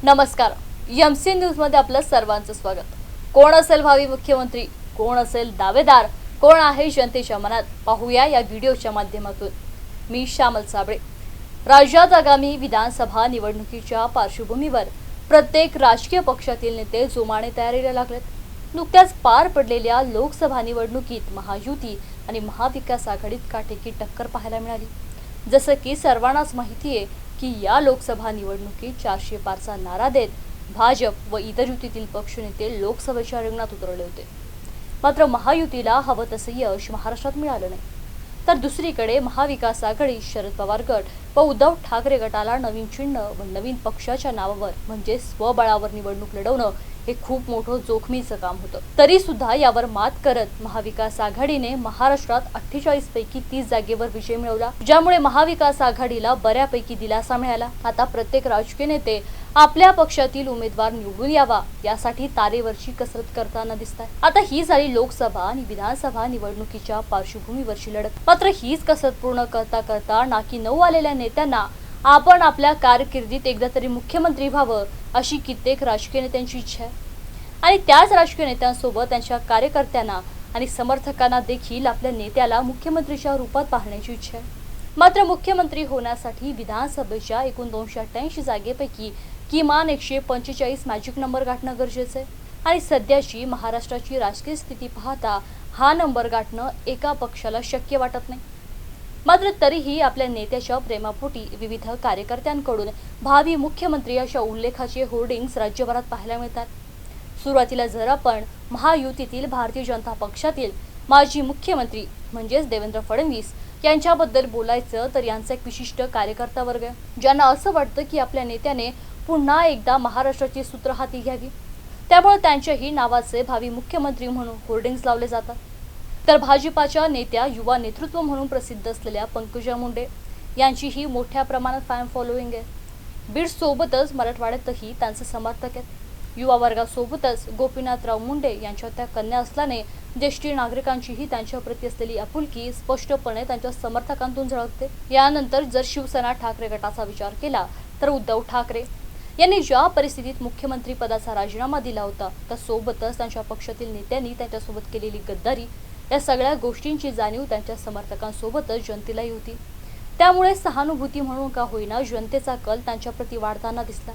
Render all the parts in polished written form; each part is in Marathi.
नमस्कार. एमसी न्यूज मध्ये आपलं सर्वांचं स्वागत. कोण असेल भावी मुख्यमंत्री, कोण असेल दावेदार, कोण आहे जनतेच्या मनात, पाहूया या व्हिडिओच्या माध्यमातून. मी श्यामल साबळे. राज्यात आगामी विधानसभा निवडणुकीच्या पार्श्वभूमीवर प्रत्येक राजकीय पक्षातील नेते जोमाने तयारीला लागलेत. नुकत्याच पार पडलेल्या लोकसभा निवडणुकीत महायुती आणि महाविकास आघाडीत काटेकी टक्कर पाहायला मिळाली. जसं की सर्वांनाच माहिती आहे की या लोकसभा निवडणुकीत 400 पारचा नारा देत भाजप व इतर युतीतील पक्षनेते लोकसभेच्या रिंगणात उतरले होते. मात्र महायुतीला हवं तसं यश महाराष्ट्रात मिळालं नाही. तर दुसरीकडे महाविकास आघाडी, शरद पवार गट व उद्धव ठाकरे गटाला नवीन चिन्ह व नवीन पक्षाच्या नावावर म्हणजे स्वबळावर निवडणूक लढवणं हे खूप मोठं जोखमीचं काम होतं. तरी सुद्धा यावर मात करत महाविकास आघाडीने महाराष्ट्रात 48 पैकी 30 जागेवर विजय मिळवला, ज्यामुळे महाविकास आघाडीला बऱ्यापैकी दिलासा मिळाला. आता प्रत्येक राजकीय नेते आपल्या पक्षातील उमेदवार निवडून यावा यासाठी तारेवरची कसरत करताना दिसतात. आता ही झाली लोकसभा आणि विधानसभा निवडणुकीच्या पार्श्वभूमीवरची लढत. मात्र हीच कसरत पूर्ण करता करता नाकी 9 आलेल्या नेत्यांना आपण आपल्या कारकिर्दीत एकदा तरी मुख्यमंत्री व्हावं अशी कित्येक राजकीय नेत्यांची इच्छा आहे. आणि त्याच राजकीय नेत्यांसोबत त्यांच्या कार्यकर्त्यांना आणि समर्थकांना देखील आपल्या नेत्याला मुख्यमंत्रीच्या रूपात पाहण्याची इच्छा आहे. मात्र मुख्यमंत्री होण्यासाठी विधानसभेच्या एकूण 288 जागेपैकी किमान 145 मॅजिक नंबर गाठणं गरजेचं आहे. आणि सध्याची महाराष्ट्राची राजकीय स्थिती पाहता हा नंबर गाठणं एका पक्षाला शक्य वाटत नाही. मात्र तरीही आपल्या नेत्याच्या प्रेमापोटी विविध कार्यकर्त्यांकडून भावी मुख्यमंत्री अशा उल्लेखाचे होर्डिंग्स राज्यभरात पाहायला मिळतात. सुरुवातीला जर आपण महायुतीतील भारतीय जनता पक्षातील माजी मुख्यमंत्री म्हणजेच देवेंद्र फडणवीस यांच्याबद्दल बोलायचं तर यांचा एक विशिष्ट कार्यकर्ता वर्ग आहे, ज्यांना असं वाटतं की आपल्या नेत्याने पुन्हा एकदा महाराष्ट्राची सूत्र हाती घ्यावी. त्यामुळे त्यांच्याही नावाचे भावी मुख्यमंत्री म्हणून होर्डिंग्स लावले जातात. तर भाजपाच्या नेत्या युवा नेतृत्व म्हणून प्रसिद्ध असलेल्या पंकजा मुंडे यांचीही मोठ्या प्रमाणात फॅन फॉलोईंग आहे. बीड सोबतच मराठवाड्यातही त्यांचे समर्थक आहेत. युवा वर्गासोबतच गोपीनाथराव मुंडे यांच्या त्या कन्या असल्याने ज्येष्ठ नागरिकांचीही त्यांच्याप्रती असलेली आपुलकी स्पष्टपणे त्यांच्या समर्थकांतून झळकते. यानंतर जर शिवसेना ठाकरे गटाचा विचार केला तर उद्धव ठाकरे यांनी ज्या परिस्थितीत मुख्यमंत्री पदाचा राजीनामा दिला होता त्यासोबतच त्यांच्या पक्षातील नेत्यांनी त्यांच्यासोबत केलेली गद्दारी या सगळ्या गोष्टींची जाणीव त्यांच्या समर्थकांसोबतच जनतेलाही होती. त्यामुळे सहानुभूती म्हणून का होईना जनतेचा कल त्यांच्याप्रती वाढताना दिसला.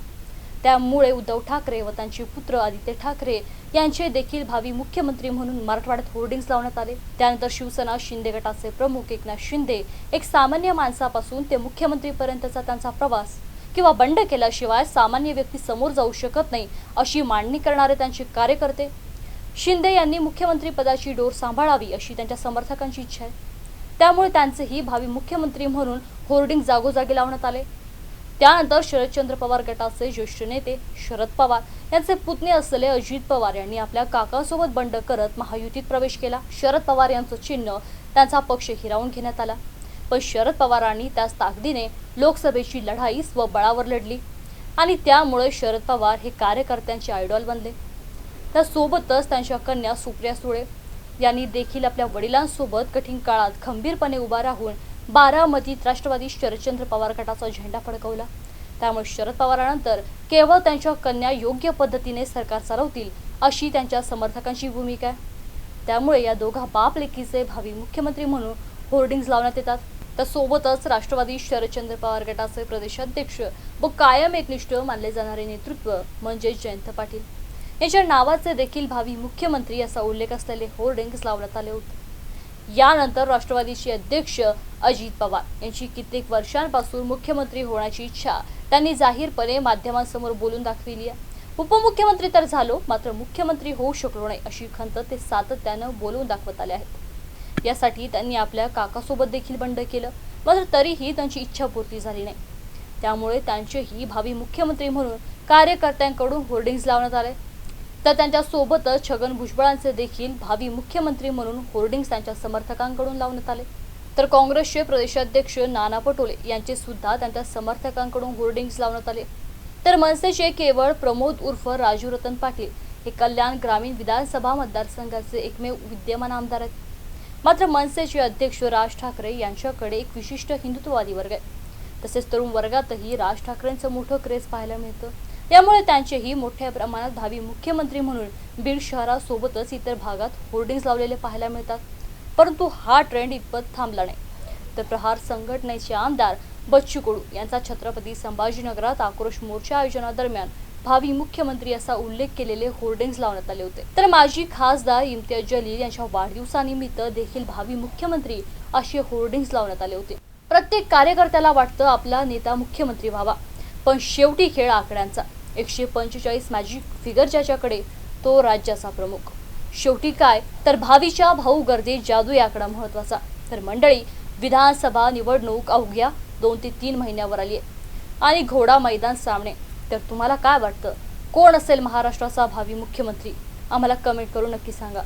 त्यामुळे उद्धव ठाकरे व त्यांचे पुत्र आदित्य ठाकरे यांचे देखील भावी मुख्यमंत्री म्हणून मराठवाड्यात होर्डिंग्स लावण्यात आले. त्यानंतर शिवसेना शिंदे गटाचे प्रमुख एकनाथ शिंदे एक सामान्य माणसापासून ते मुख्यमंत्रीपर्यंतचा त्यांचा प्रवास किंवा बंड केल्याशिवाय सामान्य व्यक्ती समोर जाऊ शकत नाही अशी मांडणी करणारे त्यांचे कार्यकर्ते. शिंदे यांनी मुख्यमंत्री पदाची डोर सांभाळावी अशी त्यांच्या समर्थकांची इच्छा आहे. त्यामुळे त्यांचेही भावी मुख्यमंत्री म्हणून होर्डिंग जागोजागी लावण्यात आले. त्यानंतर शरदचंद्र पवार गटाचे ज्येष्ठ नेते शरद पवार यांचे पुतणे असलेले अजित पवार यांनी आपल्या काकांसोबत बंड करत महायुतीत प्रवेश केला. शरद पवार यांचं चिन्ह त्यांचा पक्ष हिरावून घेण्यात आला. पण शरद पवारांनी त्याच ताकदीने लोकसभेची लढाई स्वबळावर लढली आणि त्यामुळे शरद पवार हे कार्यकर्त्यांचे आयडॉल बनले. त्यासोबतच त्यांच्या कन्या सुप्रिया सुळे यांनी देखील आपल्या वडिलांसोबत कठीण काळात खंबीरपणे उभा राहून बारामतीत राष्ट्रवादी शरदचंद्र पवार गटाचा झेंडा फडकवला. त्यामुळे शरद पवारांनंतर केवळ त्यांच्या कन्या योग्य पद्धतीने सरकार चालवतील अशी त्यांच्या समर्थकांची भूमिका आहे. त्यामुळे या दोघा बाप लेकीचे भावी मुख्यमंत्री म्हणून होर्डिंग्स लावण्यात येतात. त्यासोबतच राष्ट्रवादी शरदचंद्र पवार गटाचे प्रदेशाध्यक्ष व कायम एकनिष्ठ मानले जाणारे नेतृत्व म्हणजे जयंत पाटील यांच्या नावाचे देखील भावी मुख्यमंत्री असा उल्लेख असलेले होर्डिंग्स लावण्यात आले होते. यानंतर राष्ट्रवादीचे अध्यक्ष अजित पवार यांची कित्येक वर्षांपासून मुख्यमंत्री होण्याची इच्छा त्यांनी जाहीरपणे माध्यमांसमोर बोलून दाखविली आहे. उपमुख्यमंत्री तर झालो, मात्र मुख्यमंत्री होऊ शकलो नाही अशी खंत ते सातत्यानं बोलून दाखवत आले आहेत. यासाठी त्यांनी आपल्या काकासोबत देखील बंड केलं, मात्र तरीही त्यांची इच्छा पूर्ती झाली नाही. त्यामुळे त्यांचेही भावी मुख्यमंत्री म्हणून कार्यकर्त्यांकडून होर्डिंग्स लावण्यात आले. तर त्यांच्या सोबतच छगन भुजबळांचे देखील भावी मुख्यमंत्री म्हणून होर्डिंग्स त्यांच्या समर्थकांकडून लावण्यात आले. तर काँग्रेसचे प्रदेशाध्यक्ष नाना पटोले यांचे सुद्धा त्यांच्या समर्थकांकडून होर्डिंग्स लावण्यात आले. तर मनसेचे केवळ प्रमोद उर्फ राजू रतन पाटील हे कल्याण ग्रामीण विधानसभा मतदारसंघाचे एकमेव विद्यमान आमदार आहेत. मात्र मनसेचे अध्यक्ष राज ठाकरे यांच्याकडे एक विशिष्ट हिंदुत्ववादी वर्ग आहे. तसेच तरुण वर्गातही राज ठाकरेंचं मोठं क्रेज पाहायला मिळतं. यामुळे त्यांचेही मोठ्या प्रमाणात भावी मुख्यमंत्री म्हणून बीड शहरासोबतच इतर भागात होर्डिंग्स लावलेले पाहायला मिळतात. परंतु हा ट्रेंड इतपत थांबला नाही. तर प्रहार संघटनेचे आमदार बच्चू कडू यांचा छत्रपती संभाजीनगरात आक्रोश मोर्चा आयोजनादरम्यान भावी मुख्यमंत्री असा उल्लेख केलेले होर्डिंग्स लावण्यात आले होते. तर माजी खासदार इम्तियाज जलील यांच्या वाढदिवसानिमित्त देखील भावी मुख्यमंत्री असे होर्डिंग्स लावण्यात आले होते. प्रत्येक कार्यकर्त्याला वाटतं आपला नेता मुख्यमंत्री व्हावा, पण शेवटी खेळ आकड्यांचा. 145 मॅजिक फिगर ज्याच्याकडे तो राज्याचा प्रमुख. शेवटी काय तर भावीच्या भाऊ गर्दीत जादू आकडा महत्वाचा. तर मंडळी, विधानसभा निवडणूक अवघ्या 2 ते 3 महिन्यावर आली आहे आणि घोडा मैदान सामने. तर तुम्हाला काय वाटतं, कोण असेल महाराष्ट्राचा भावी मुख्यमंत्री? आम्हाला कमेंट करून नक्की सांगा.